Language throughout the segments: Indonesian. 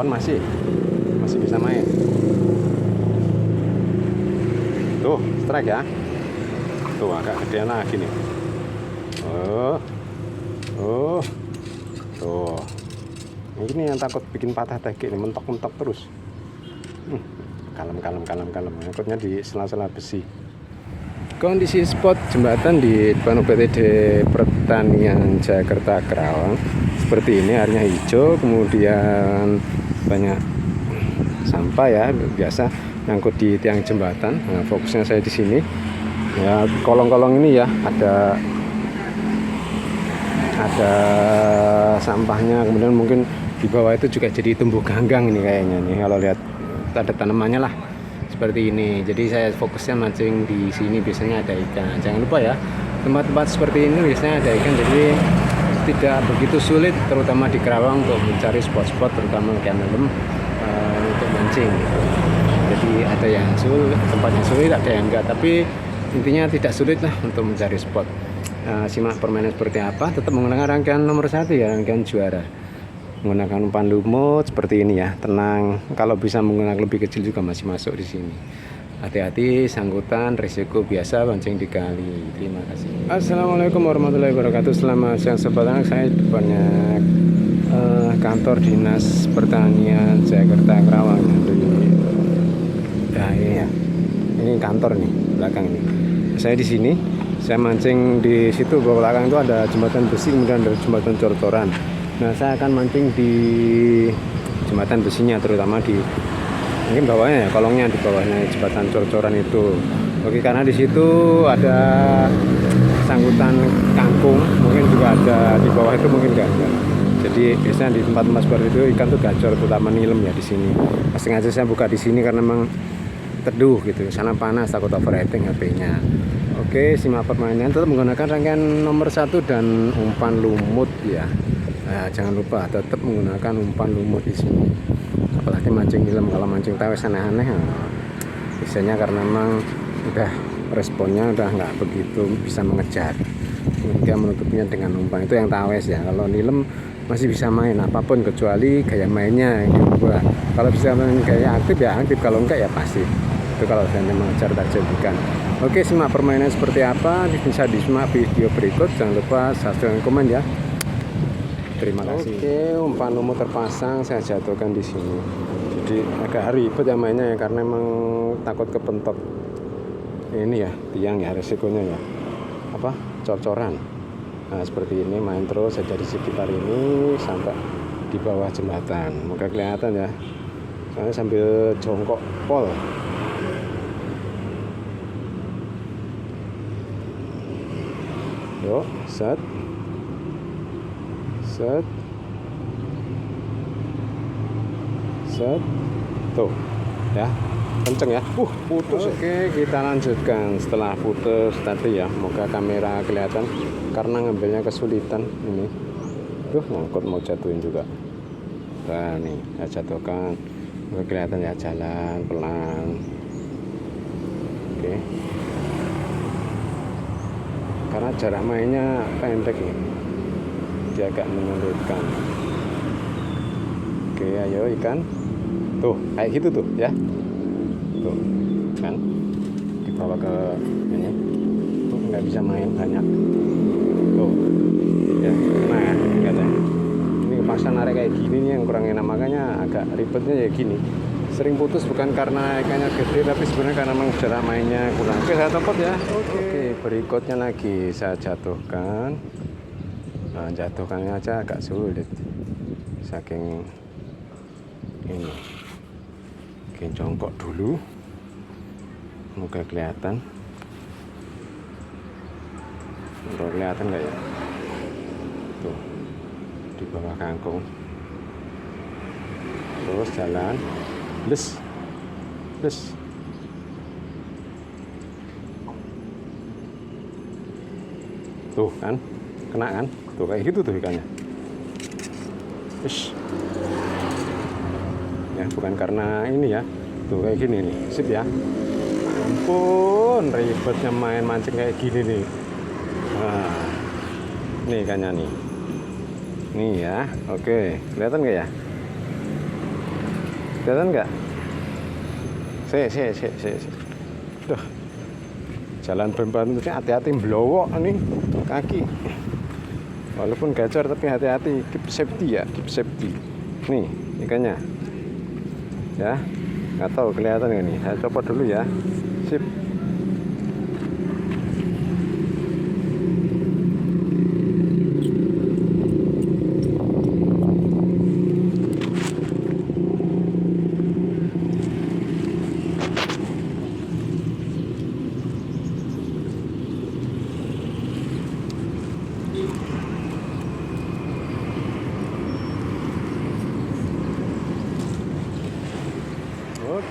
umpan masih bisa main. Tuh strike ya, tuh agak gedean lagi nih. Tuh ini yang takut bikin patah teki ini, mentok terus. Kalem, ngikutnya di sela-sela besi. Kondisi spot jembatan di depan UPTD Pertanian Jakarta Kerawang seperti ini, airnya hijau, kemudian banyak sampah ya, biasa nyangkut di tiang jembatan. Nah, fokusnya saya di sini ya, kolong-kolong ini ya, ada sampahnya, kemudian mungkin di bawah itu juga jadi tumbuh ganggang ini kayaknya nih, kalau lihat ada tanamannya lah seperti ini. Jadi saya fokusnya mancing di sini, biasanya ada ikan. Jangan lupa ya, tempat-tempat seperti ini biasanya ada ikan, jadi tidak begitu sulit terutama di Kerawang untuk mencari spot-spot terutama ikan lem untuk mancing gitu. Jadi ada yang sulit, tempatnya sulit, ada yang enggak, tapi intinya tidak sulit lah untuk mencari spot. Simak permainan seperti apa, tetap menggunakan rangkaian nomor 1 ya, rangkaian juara, menggunakan umpan lumut seperti ini ya, tenang. Kalau bisa menggunakan lebih kecil juga masih masuk di sini. Hati-hati, sangkutan, risiko biasa mancing di kali. Terima kasih. Assalamualaikum warahmatullahi wabarakatuh. Selamat siang sobat anak. Saya di depannya kantor Dinas Pertanian Jakarta Kerawang. Nah, ini kantor nih, belakang ini. Saya di sini, saya mancing di situ, belakang itu ada jembatan besi, kemudian ada jembatan cor-coran. Nah, saya akan mancing di jembatan besinya, terutama di mungkin bawahnya ya, kolongnya di bawahnya jembatan cor-coran itu. Oke, karena di situ ada sangkutan kangkung, mungkin juga ada di bawah itu, mungkin enggak. Jadi biasanya di tempat-tempat seperti itu ikan tuh gacor, terutama nilem ya di sini. Sengaja saya buka di sini karena memang teduh gitu, sana panas, takut overheating HP-nya. Oke, simak permainan, tetap menggunakan rangkaian nomor 1 dan umpan lumut ya. Nah, jangan lupa tetap menggunakan umpan lumut di sini. Apalagi mancing nilem, kalau mancing tawes aneh-aneh biasanya karena memang udah responnya udah nggak begitu bisa mengejar, dia menutupnya dengan umpan. Itu yang tawes ya. Kalau nilem masih bisa main apapun kecuali gaya mainnya yang diubah. Kalau bisa main gaya aktif ya aktif, kalau enggak ya pasif. Itu kalau hanya mengejar target ikan. Oke, simak permainan seperti apa bisa disimak video berikut. Jangan lupa subscribe dan komen ya. Terima kasih. Oke, umpan lumut terpasang, saya jatuhkan di sini. Jadi agak ribet ya mainnya ya, karena emang takut kepentok ini ya, tiang ya, resikonya ya. Apa? Cor-coran. Nah, seperti ini main terus saja di sekitar ini sampai di bawah jembatan. Moga kelihatan ya. Saya sambil jongkok pol. Yuk, set. Tuh ya, kenceng ya, putus. Oke, kita lanjutkan setelah putus tadi ya. Moga kamera kelihatan karena ngambilnya kesulitan ini. Ngangkut mau jatuhin juga. Nah nih, saya jatuhkan, moga kelihatan ya, jalan pelan. Oke, karena jarak mainnya pendek nih, dia agak menyulitkan. Oke, ayo ikan. Tuh, kayak gitu tuh ya. Tuh, kan dibawa ke ini. Tuh, nggak bisa main banyak. Tuh, ya, nah ya, katanya. Ini kepaksa narik kayak gini nih yang kurang enak, makanya agak ribetnya ya gini. Sering putus bukan karena ikannya gede, tapi sebenarnya karena memang jarak mainnya kurang. Oke, saya copot ya. Oke, berikutnya lagi saya jatuhkan. Nah, jatuhkannya aja agak sulit saking ini. Oke, jongkok dulu, moga kelihatan. Kelihatan nggak ya? Tuh, di bawah kangkung. Terus jalan, les. Tuh kan, kena kan? Tuh kayak gitu tuh ikannya. Ish. Ya, bukan karena ini ya. Tuh kayak gini nih, sip ya. Ampun, ribetnya main mancing kayak gini nih. Nah, nih ikannya nih. Nih ya, oke, kelihatan nggak ya? Kelihatan nggak? Duh, jalan berempat itu hati-hati blowok nih kaki. Walaupun gacor tapi hati-hati, keep safety ya, keep safety. Nih ikannya, ya. Nggak tahu kelihatan nggak nih? Saya copot dulu ya. Sip.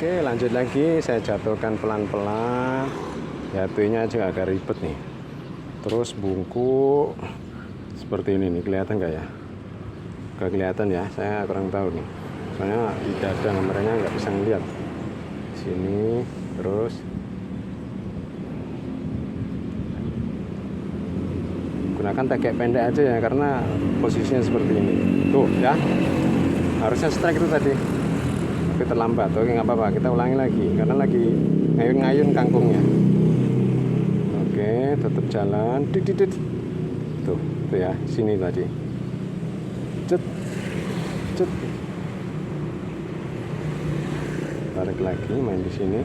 Oke, lanjut lagi. Saya jatuhkan pelan-pelan. Jatuhnya juga agak ribet nih. Terus bungkuk seperti ini nih, kelihatan nggak ya? Nggak kelihatan ya, saya kurang tahu nih. Soalnya tidak ada gambarnya, nggak bisa ngeliat. Sini, terus gunakan tekek pendek aja ya, karena posisinya seperti ini. Tuh ya, harusnya strike itu tadi. Tapi terlambat. Oke, nggak apa-apa, kita ulangi lagi karena lagi ngayun-ngayun kangkungnya. Oke, tetap jalan. Tuh ya, sini tadi. Cet. Tarik lagi, main di sini.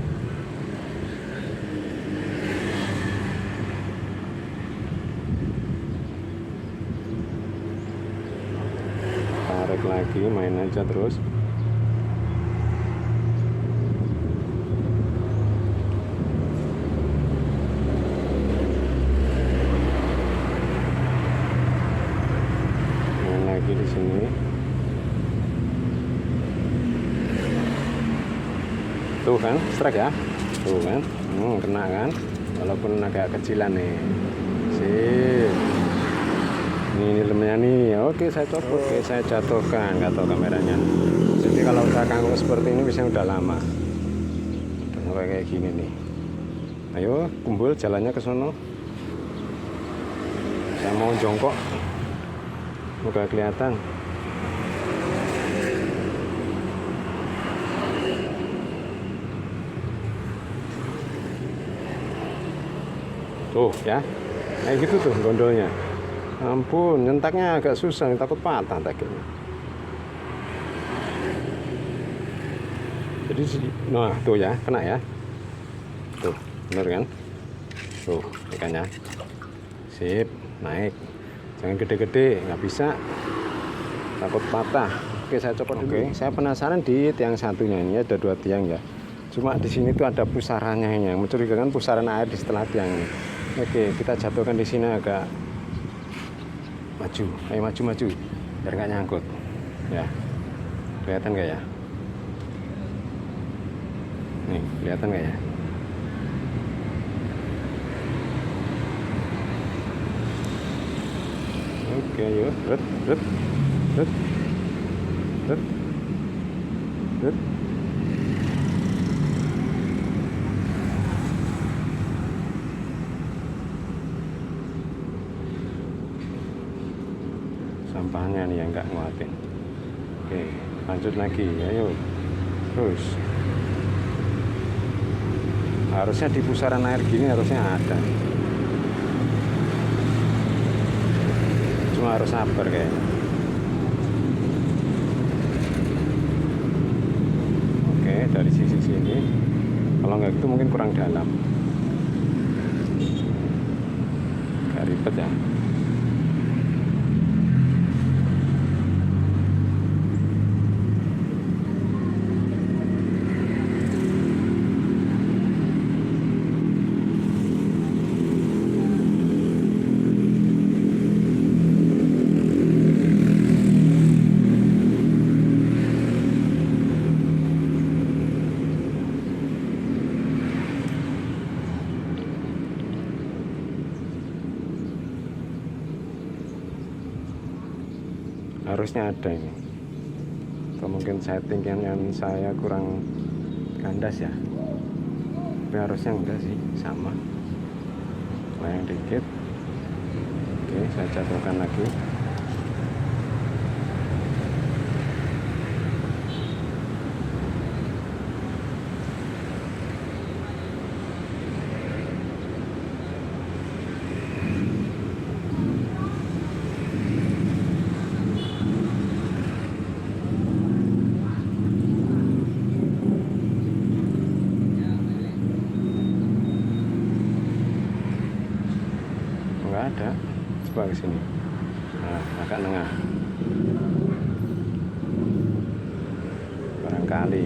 Tarik lagi, main aja terus. Di sini tuh kan strike ya, tuh kan kena kan, walaupun agak kecilan nih. Sip, ini lemnya nih. Oke, saya copot. Oke, saya jatuhkan. Nggak tahu kameranya. Jadi kalau udah kangkung seperti ini biasanya udah lama, udah kayak gini nih. Ayo kumpul, jalannya ke sono. Saya mau jongkok, udah kelihatan. Tuh ya, kayak gitu tuh gondolnya. Ampun, nyentaknya agak susah, takut patah takutnya. Jadi nah tuh ya, kena ya. Tuh, bener kan? Tuh ikannya. Sip, naik. Jangan gede-gede, nggak bisa, takut patah. Oke, saya copot dulu. Oke, saya penasaran di tiang satunya ini ada 2 tiang ya. Cuma di sini tuh ada pusarannya ini, yang mencurigakan pusaran air di setelah tiang ini. Oke, kita jatuhkan di sini agak maju. Ayo maju, biar nggak nyangkut. Ya, kelihatan nggak ya? Nih, kelihatan nggak ya? Oke, yuk, rut. Sampahnya nih yang nggak nguatin. Oke, lanjut lagi, ayo, terus. Harusnya di pusaran air gini harusnya ada. Cuma harus sabar kayaknya. Oke, dari sisi sini. Kalau nggak gitu mungkin kurang dalam. Gak ribet ya. Harusnya ada ini, atau mungkin setting yang saya kurang kandas ya, tapi harusnya enggak sih, sama layang dikit. Oke, saya jatuhkan lagi. ada. Coba ke sini. Nah, agak tengah. Barangkali.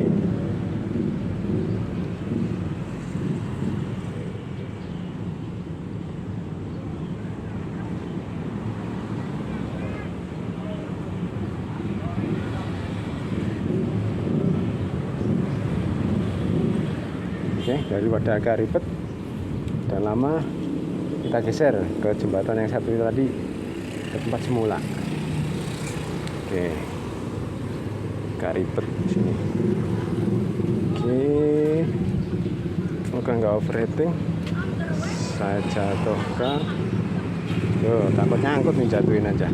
Oke, daripada agak ribet dan lama, kita geser ke jembatan yang satu itu tadi, ke tempat semula. Oke, agak ribet di sini. Oke, semoga nggak overheating. Saya jatuhkan. Yo, takut nyangkut nih, jatuhin aja.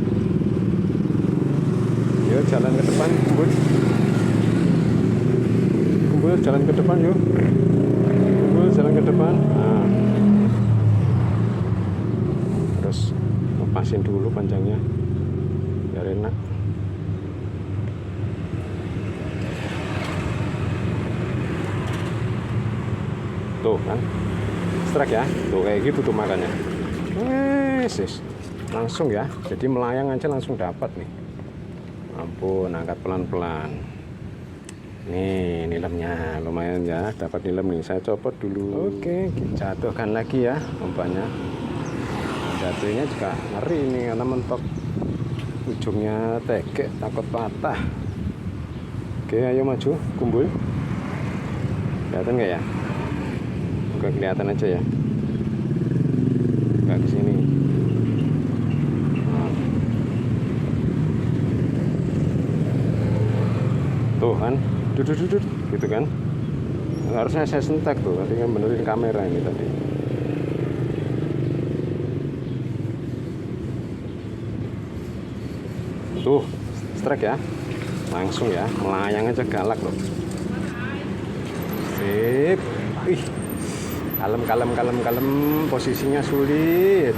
Yuk, jalan ke depan, kumpul. Kumpul, jalan ke depan yuk. Kumpul, jalan ke depan. Nah, terus lepasin dulu panjangnya biar enak. Tuh kan, strike ya. Tuh kayak gitu tuh makanya. Langsung ya. Jadi melayang aja langsung dapat nih. Ampun, angkat pelan-pelan. Nih, nilemnya lumayan ya, dapat nilem nih. Saya copot dulu. Oke, jatuhkan lagi ya umpannya. Jatuhnya juga ngeri ini karena mentok, ujungnya tegek, takut patah. Oke, ayo maju, kumpul. Kelihatan nggak ya? Enggak kelihatan aja ya. Enggak ke sini. Tuh kan, duduk gitu kan. Harusnya saya sentak tuh, tadi kan benerin kamera ini tadi. Tuh, strike ya. Langsung ya, melayang aja galak loh. Sip. Ih. Kalem, posisinya sulit.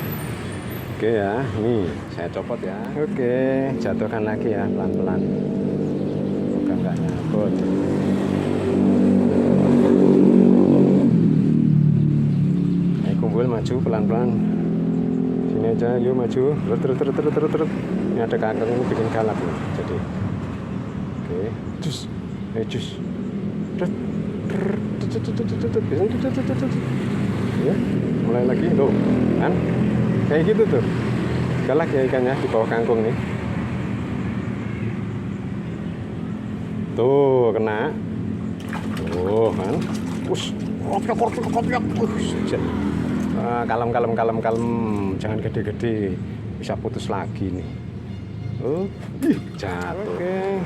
Oke ya, nih saya copot ya. Oke, jatuhkan lagi ya, pelan-pelan. Semoga nggak nyangkut. Ayo kumpul, maju pelan-pelan. Sini aja, yuk maju. Terus. Ini ada kakak ini bikin galak loh. Jadi, oke, jus. Ya, mulai lagi tuh kan kayak gitu tuh, galak ya ikannya di bawah kangkung nih. Tuh kena tuh kan, kalem, jangan gede-gede, bisa putus lagi nih. Jatuh. Oke.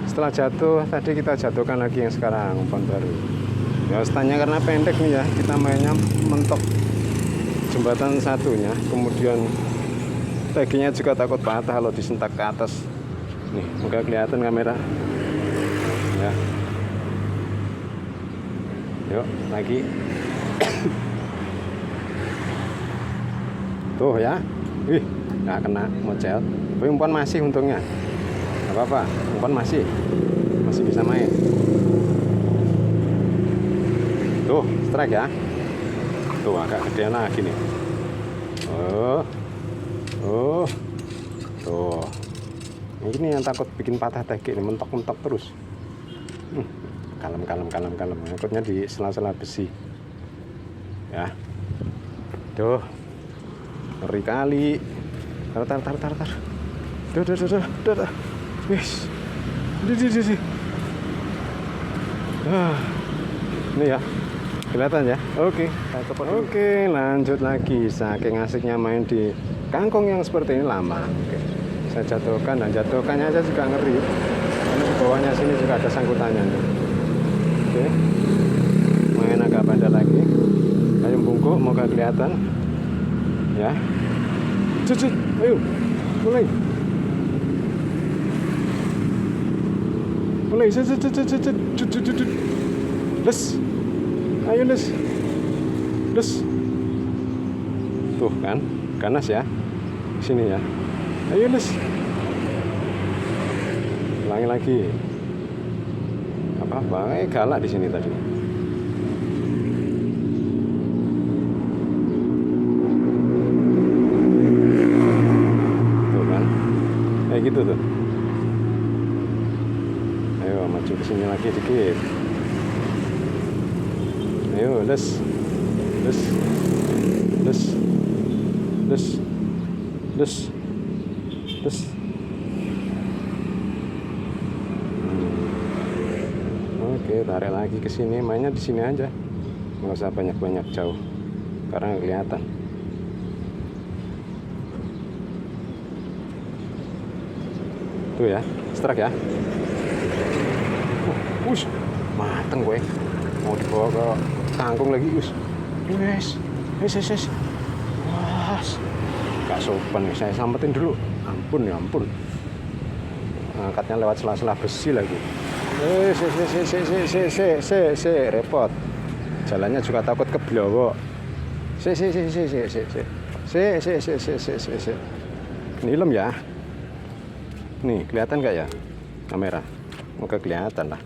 Setelah jatuh tadi kita jatuhkan lagi yang sekarang umpan baru. Ya stanya karena pendek nih ya, kita mainnya mentok jembatan satunya, kemudian taginya juga takut patah kalau disentak ke atas. Nih, moga kelihatan kamera. Ya. Yuk, lagi. Tuh ya. Wih, nggak kena mocel. Tapi umpan masih untungnya. Nggak apa-apa, umpan masih bisa main. Tuh, strike ya. Tuh, agak gedean lagi nih. Tuh. Ini yang takut bikin patah tegi nih, mentok-mentok terus. Kalem. Ngikutnya di sela-sela besi. Ya. Tuh. Ngeri kali. Tar. Duh. Wis. Di. Ini ya. Kelihatan ya. Oke. Oke, lanjut lagi. Saking asiknya main di kangkung yang seperti ini lama. Oke. Saya jatuhkan, dan jatuhkannya aja juga ngeri. Karena di bawahnya sini juga ada sangkutannya. Oke. Main agak bandel lagi. Payung bungkuk, moga kelihatan. Ya. Cut. Ayo. Mulai. Cut. Les. Ayo les. Tuh kan, ganas ya. Sini ya. Ayo les. Ulangi lagi. Apa-apa, galak di sini tadi. gitu tuh. Ayo maju ke sini lagi dikit. Ayo, les. Oke, tarik lagi ke sini, mainnya di sini aja. Nggak usah banyak-banyak jauh, karena nggak kelihatan. Tuh ya, strike ya. Us, mateng gue. Mau dibawa ke kangkung lagi, us. Wes. Wah, gak sopan nih. Saya sampetin dulu. Ampun ya ampun. Angkatnya lewat sela-sela besi lagi. Repot. Jalannya juga takut keblowok. Nilem ya. Nih, kelihatan nggak ya kamera? Moga kelihatan lah.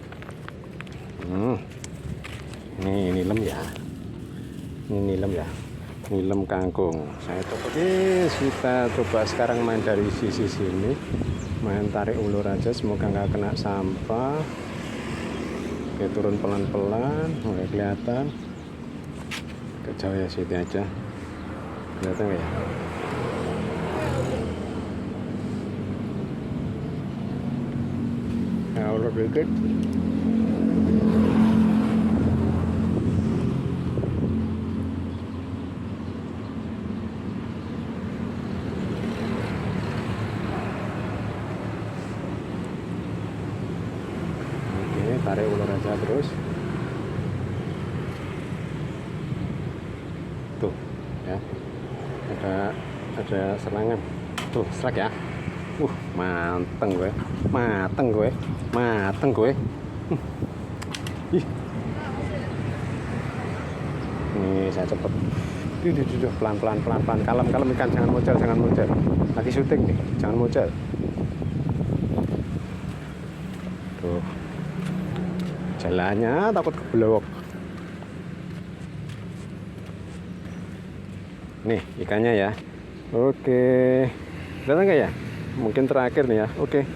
Ini nilem ya. Nilem kangkung. Saya coba. Kita coba sekarang main dari sisi sini. Main tarik ulur aja, semoga nggak kena sampah. Oke, turun pelan-pelan, mulai kelihatan. Ke jauh ya, situ aja. Kelihatan nggak ya? Ya, ulur dikit. Tarik ulur aja terus. Tuh ya, ada serangan. Tuh, strike ya. Mateng gue. Ih. Nih saya cepet. Pelan-pelan. Kalem ikan, jangan mocel. Lagi syuting nih, jangan mocel. Tuh. Jalannya takut keblowok. Nih ikannya ya. Oke, datang nggak ya? Mungkin terakhir nih ya. Oke,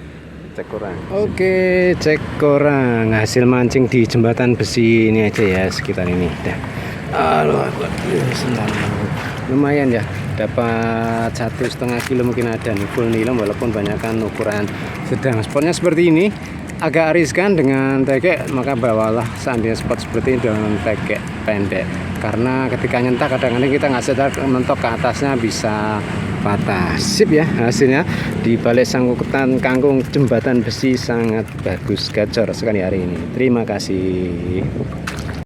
cek korang. Hasil mancing di jembatan besi ini aja ya, sekitar ini. Lumayan ya, dapat 1,5 kilo mungkin ada nih, full nilem walaupun banyakkan ukuran sedang. Spotnya seperti ini. Agak riskan dengan tekek, maka bawalah seandainya spot seperti ini dengan tekek pendek, karena ketika nyentak kadang-kadang kita nggak sadar mentok ke atasnya bisa patah. Sip ya hasilnya di balik sangkutan kangkung jembatan besi, sangat bagus, gacor sekali hari ini. Terima kasih.